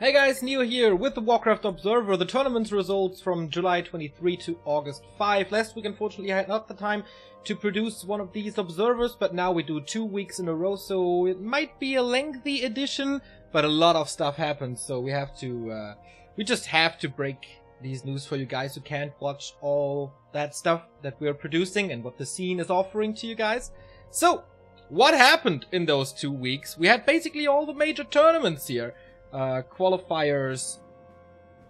Hey guys, Neo here with the Warcraft Observer, the tournament results from July 23 to August 5. Last week, unfortunately, I had not the time to produce one of these observers, but now we do 2 weeks in a row, so it might be a lengthy edition, but a lot of stuff happens, so we just have to break these news for you guys who can't watch all that stuff that we're producing and what the scene is offering to you guys. So, what happened in those 2 weeks? We had basically all the major tournaments here. Qualifiers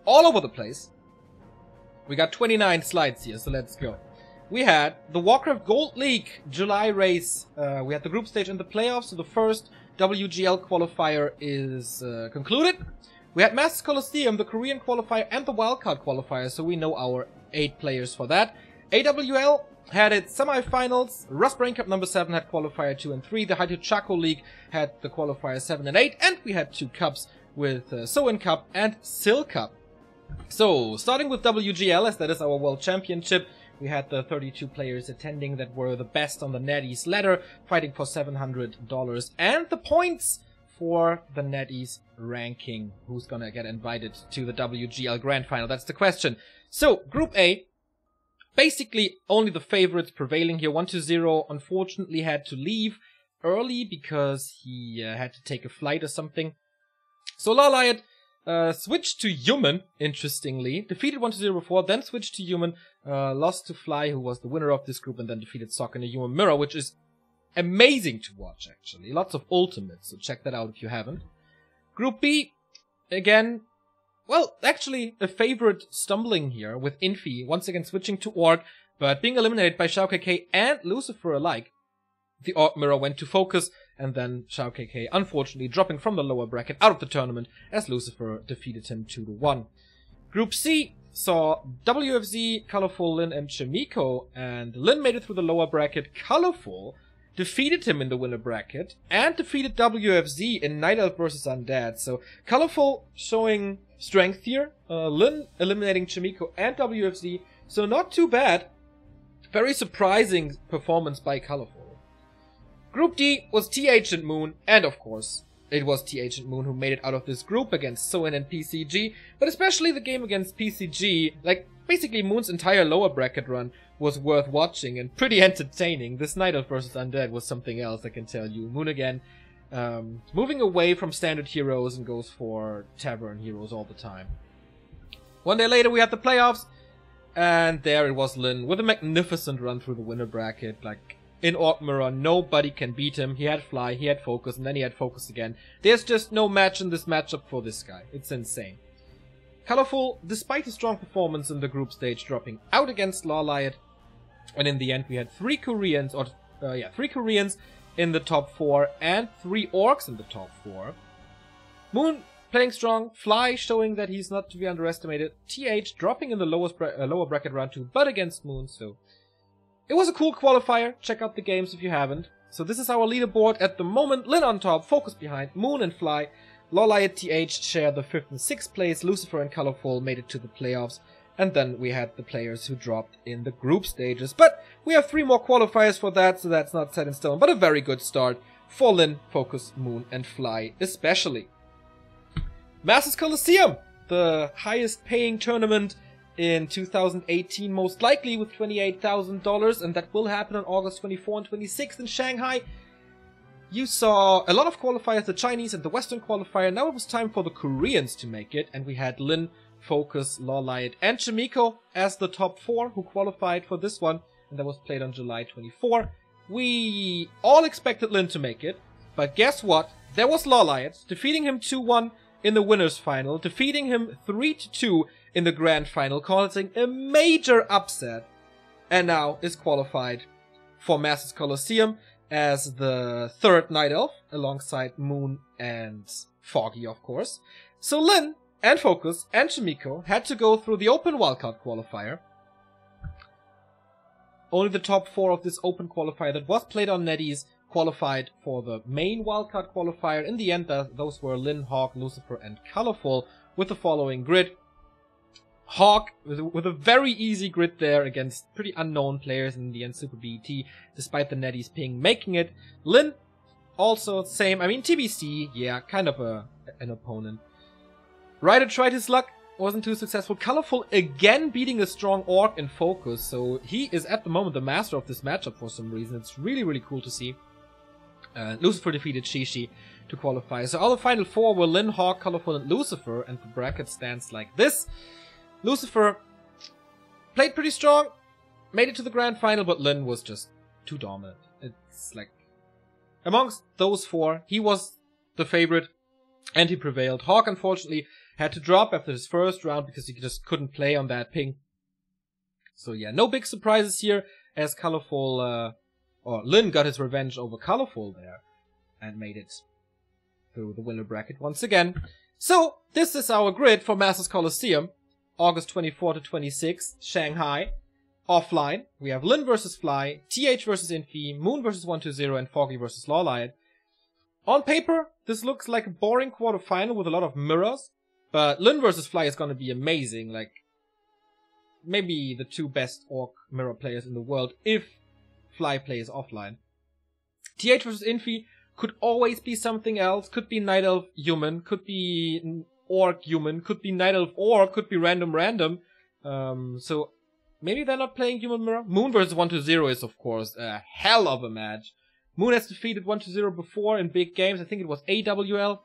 all over the place. We got 29 slides here, so let's go. We had the Warcraft Gold League July race. We had the group stage and the playoffs, so the first WGL qualifier is concluded. We had Masters Coliseum, the Korean qualifier, and the wildcard qualifier, so we know our 8 players for that. AWL had its semi-finals. Rust Brain Cup number 7 had qualifier 2 and 3. The Haito Chaco League had the qualifier 7 and 8. And we had 2 cups with Soin Cup and Silk Cup. So, starting with WGL, as that is our World Championship, we had the 32 players attending that were the best on the NetEase ladder, fighting for $700 and the points for the NetEase ranking. Who's gonna get invited to the WGL Grand Final? That's the question. So, Group A, basically only the favorites prevailing here. 1-0 unfortunately had to leave early because he had to take a flight or something. So Lawliot switched to Human, interestingly. Defeated 1-0 before, then switched to Human. Lost to Fly, who was the winner of this group, and then defeated Sock in a Human Mirror, which is amazing to watch, actually. Lots of ultimates, so check that out if you haven't. Group B, again, well, actually, a favorite stumbling here with Infi, once again switching to Orc, but being eliminated by Shao KK and Lucifer alike. The Orc Mirror went to Focus, and then Shao KK, unfortunately, dropping from the lower bracket out of the tournament as Lucifer defeated him 2-1. Group C saw WFZ, Colorful, Lin, and Chimiko, and Lin made it through the lower bracket. Colorful defeated him in the winner bracket, and defeated WFZ in Night Elf vs. Undead. So, Colorful showing strength here, Lin eliminating Chimiko and WFZ, so not too bad. Very surprising performance by Colorful. Group D was TH and Moon, and of course, it was TH and Moon who made it out of this group against Soin and PCG, but especially the game against PCG, like, basically Moon's entire lower bracket run was worth watching and pretty entertaining. This Night Elf vs. Undead was something else, I can tell you. Moon again, moving away from standard heroes and goes for tavern heroes all the time. One day later we had the playoffs, and there it was Lin with a magnificent run through the winner bracket, like, in Orc Mirror, nobody can beat him. He had Fly, he had Focus, and then he had Focus again. There's just no match in this matchup for this guy. It's insane. Colorful, despite his strong performance in the group stage, dropping out against Lawliot. And in the end, we had 3 Koreans, 3 Koreans in the top 4 and 3 Orcs in the top 4. Moon playing strong, Fly showing that he's not to be underestimated. TH dropping in the lower bracket round 2, but against Moon, so it was a cool qualifier. Check out the games if you haven't. So this is our leaderboard at the moment. Lin on top, Focus behind, Moon and Fly. Lawliot, TH share the 5th and 6th place. Lucifer and Colorful made it to the playoffs. And then we had the players who dropped in the group stages. But we have 3 more qualifiers for that, so that's not set in stone. But a very good start for Lin, Focus, Moon and Fly especially. Masters Coliseum, the highest paying tournament in 2018, most likely, with $28,000, and that will happen on August 24 and 26 in Shanghai. You saw a lot of qualifiers, the Chinese and the Western qualifier. Now it was time for the Koreans to make it, and we had Lin, Focus, Lawliot, and Chimiko as the top 4 who qualified for this one, and that was played on July 24. We all expected Lin to make it, but guess what? There was Lawliot, defeating him 2-1 in the winners final, defeating him 3-2 in the grand final, causing a major upset, and now is qualified for Masters Coliseum as the 3rd Night Elf, alongside Moon and Foggy, of course. So Lin and Focus and Chimiko had to go through the open wildcard qualifier. Only the top 4 of this open qualifier that was played on NetEase qualified for the main wildcard qualifier. In the end, those were Lin, Hawk, Lucifer, and Colorful, with the following grid. Hawk with a very easy grid there against pretty unknown players, in the end Super BET, despite the NetEase ping making it. Lin, also same, I mean TBC, yeah, kind of an opponent. Ryder tried his luck, wasn't too successful. Colorful again beating a strong Orc in focus, so he is at the moment the master of this matchup for some reason. It's really, really cool to see. Lucifer defeated Shishi to qualify. So all the final four were Lin, Hawk, Colorful, and Lucifer, and the bracket stands like this. Lucifer played pretty strong, made it to the grand final, but Lin was just too dominant. It's like, amongst those four, he was the favorite, and he prevailed. Hawk, unfortunately, had to drop after his first round because he just couldn't play on that ping. So yeah, no big surprises here, as Colorful, or Lin got his revenge over Colorful there, and made it through the winner bracket once again. So, this is our grid for Masters Coliseum, August 24 to 26, Shanghai. Offline, we have Lin versus Fly, TH versus Infi, Moon versus 120, and Foggy versus Lawlight. On paper, this looks like a boring quarterfinal with a lot of mirrors, but Lin versus Fly is gonna be amazing, like, maybe the two best Orc mirror players in the world, if Fly plays offline. TH versus Infi could always be something else, could be Night Elf human, could be Orc human, could be Night Elf Orc, could be random. So maybe they're not playing human mirror. Moon versus 120 is of course a hell of a match. Moon has defeated 120 before in big games, I think it was AWL.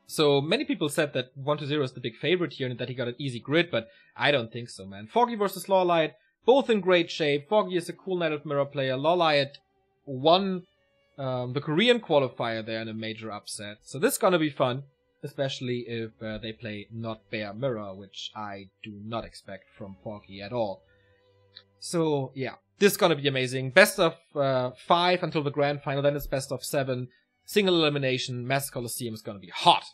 So many people said that 120 is the big favorite here and that he got an easy grid, but I don't think so, man. Foggy versus Lawlight, both in great shape. Foggy is a cool Night Elf mirror player. Lawlight won the Korean qualifier there in a major upset. So this is gonna be fun, especially if they play not Bear Mirror, which I do not expect from Foggy at all. So yeah, this is gonna be amazing. Best of 5 until the grand final, then it's best of 7. Single elimination, Masters Coliseum is gonna be hot.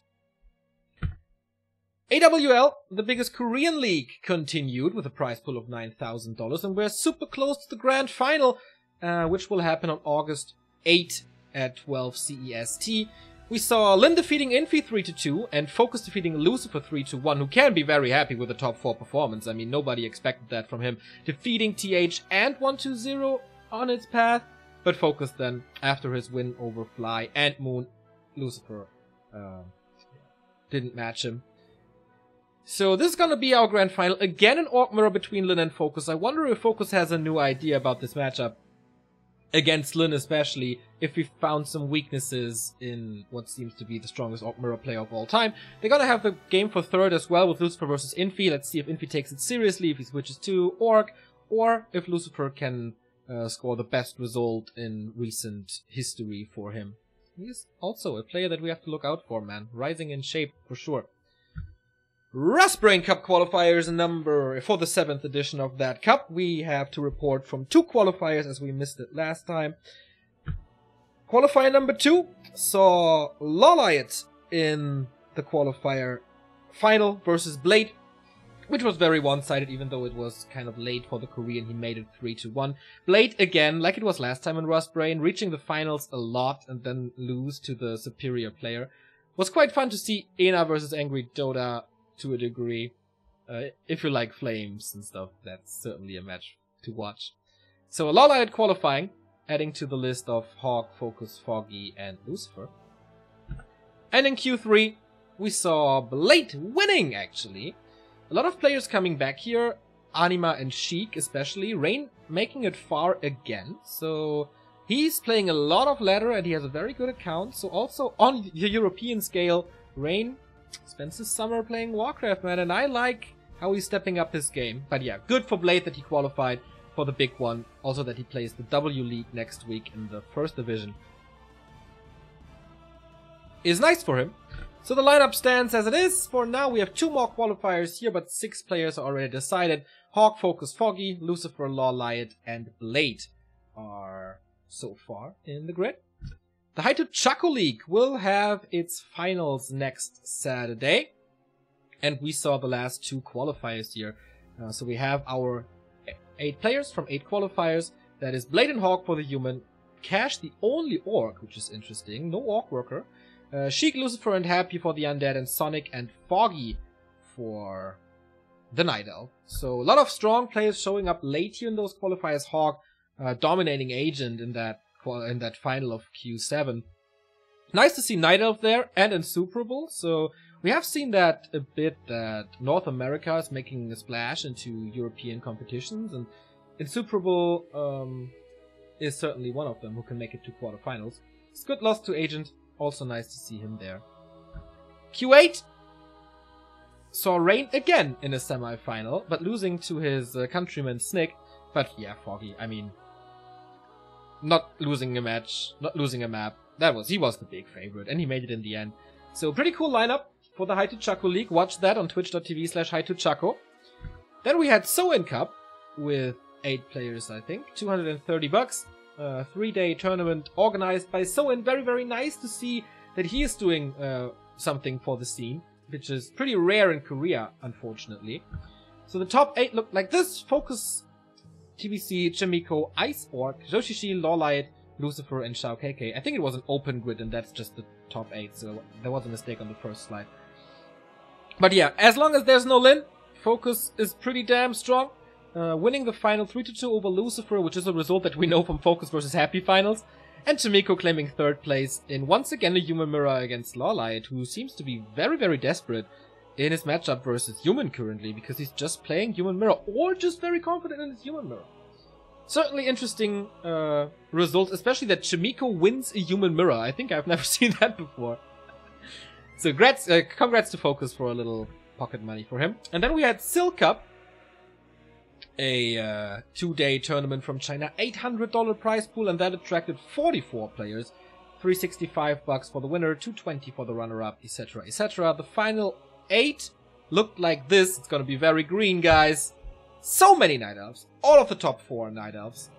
AWL, the biggest Korean league, continued with a prize pool of $9,000, and we're super close to the grand final, which will happen on August 8 at 12 CEST. We saw Lin defeating Infi 3-2 and Focus defeating Lucifer 3-1, who can be very happy with the top 4 performance. I mean, nobody expected that from him. Defeating TH and 120 on its path, but Focus then, after his win over Fly and Moon, Lucifer didn't match him. So this is gonna be our grand final. Again, an Orc mirror between Lin and Focus. I wonder if Focus has a new idea about this matchup. Against Lin especially, if we found some weaknesses in what seems to be the strongest Orc mirror player of all time. They're gonna have the game for third as well with Lucifer versus Infi. Let's see if Infi takes it seriously, if he switches to Orc, or if Lucifer can score the best result in recent history for him. He's also a player that we have to look out for, man. Rising in shape, for sure. Rustbrain Cup qualifiers for the 7th edition of that cup. We have to report from 2 qualifiers as we missed it last time. Qualifier number 2 saw Lawlight in the qualifier final versus Blade, which was very one-sided even though it was kind of late for the Korean. He made it 3-1. Blade, again, like it was last time in Rustbrain, reaching the finals a lot and then lose to the superior player. Was quite fun to see Ena versus Angry Dota to a degree. If you like flames and stuff, that's certainly a match to watch. So Lawlight qualifying, adding to the list of Hawk, Focus, Foggy, and Lucifer. And in Q3, we saw Blade winning, actually. A lot of players coming back here, Anima and Sheik especially. Rain making it far again, so he's playing a lot of ladder and he has a very good account. So also on the European scale, Rain spends his summer playing Warcraft, man, and I like how he's stepping up his game. But yeah, good for Blade that he qualified for the big one. Also that he plays the W League next week in the 1st division is nice for him. So the lineup stands as it is. For now, we have 2 more qualifiers here, but 6 players are already decided. Hawk, Focus, Foggy, Lucifer, Lawlight, and Blade are so far in the grid. The High to Chaco League will have its finals next Saturday. And we saw the last 2 qualifiers here. So we have our 8 players from 8 qualifiers. That is Blade and Hawk for the human. Cash, the only Orc, which is interesting. No Orc worker. Sheik, Lucifer, and Happy for the Undead, and Sonic and Foggy for the Night Elf. So a lot of strong players showing up late here in those qualifiers. Hawk, dominating agent in that final of Q7. Nice to see Night Elf there and Insuperable. So We have seen that a bit, that North America is making a splash into European competitions, and in Super Bowl is certainly one of them who can make it to quarterfinals. It's good loss to Agent, also nice to see him there. Q8 saw Rain again in a semi-final, but losing to his countryman Snick. But yeah, Foggy, I mean, not losing a match, not losing a map. He was the big favorite, and he made it in the end. So pretty cool lineup for the High to Chaco League. Watch that on twitch.tv/High2Chaco. Then we had Soin Cup with 8 players, I think. $230. 3-day tournament organized by Soin. Very, very nice to see that he is doing something for the scene, which is pretty rare in Korea, unfortunately. So the top 8 looked like this. Focus, TBC, Chimiko, Ice Orc, Joshishi, Lawlight, Lucifer, and Shao KK. I think it was an open grid, and that's just the top 8, so there was a mistake on the first slide. But yeah, as long as there's no Lin, Focus is pretty damn strong. Winning the final 3-2 over Lucifer, which is a result that we know from Focus vs. Happy finals. And Chimiko claiming 3rd place in once again a Human Mirror against Lawlight, who seems to be very, very desperate in his matchup versus Human currently, because he's just playing Human Mirror, or just very confident in his Human Mirror. Certainly interesting result, especially that Chimiko wins a Human Mirror. I think I've never seen that before. So congrats to Focus for a little pocket money for him. And then we had Silk Cup, a 2-day tournament from China, $800 prize pool, and that attracted 44 players. $365 for the winner, $220 for the runner-up, etc., etc. The final 8 looked like this. It's gonna be very green, guys. So many Night Elves. All of the top 4 Night Elves,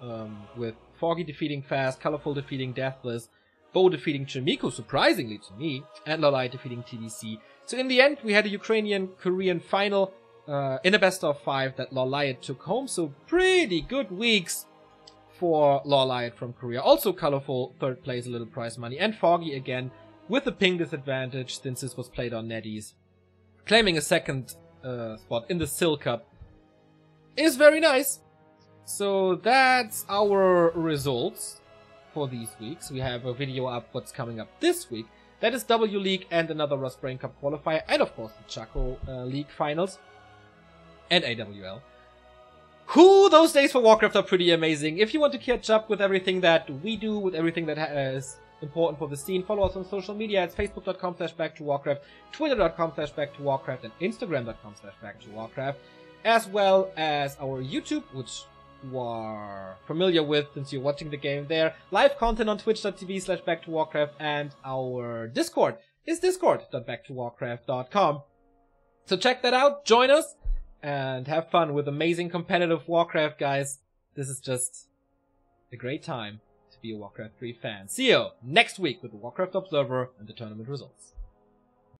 with Foggy defeating Fast, Colorful defeating Deathless, Bo defeating Chimiko, surprisingly to me, and Lalai defeating TDC. So in the end, we had a Ukrainian-Korean final in a best-of-5 that Lawlight took home. So pretty good weeks for Lawlight from Korea. Also Colorful, 3rd place, a little prize money. And Foggy again, with a ping disadvantage since this was played on NetEase, claiming a 2nd spot in the Silk Cup is very nice. So that's our results for these weeks. We have a video up what's coming up this week. That is W League and another Rust Brain Cup qualifier, and of course the Chaco League finals and AWL. Those days for Warcraft are pretty amazing. If you want to catch up with everything that we do, with everything that is important for the scene, follow us on social media. It's facebook.com/backtowarcraft, twitter.com/backtowarcraft, and instagram.com/backtowarcraft, as well as our YouTube, which you are familiar with since you're watching the game there. Live content on twitch.tv/backtowarcraft, and our Discord is discord.backtowarcraft.com. So check that out, join us, and have fun with amazing competitive Warcraft, guys. This is just a great time to be a Warcraft 3 fan. See you next week with the Warcraft Observer and the tournament results.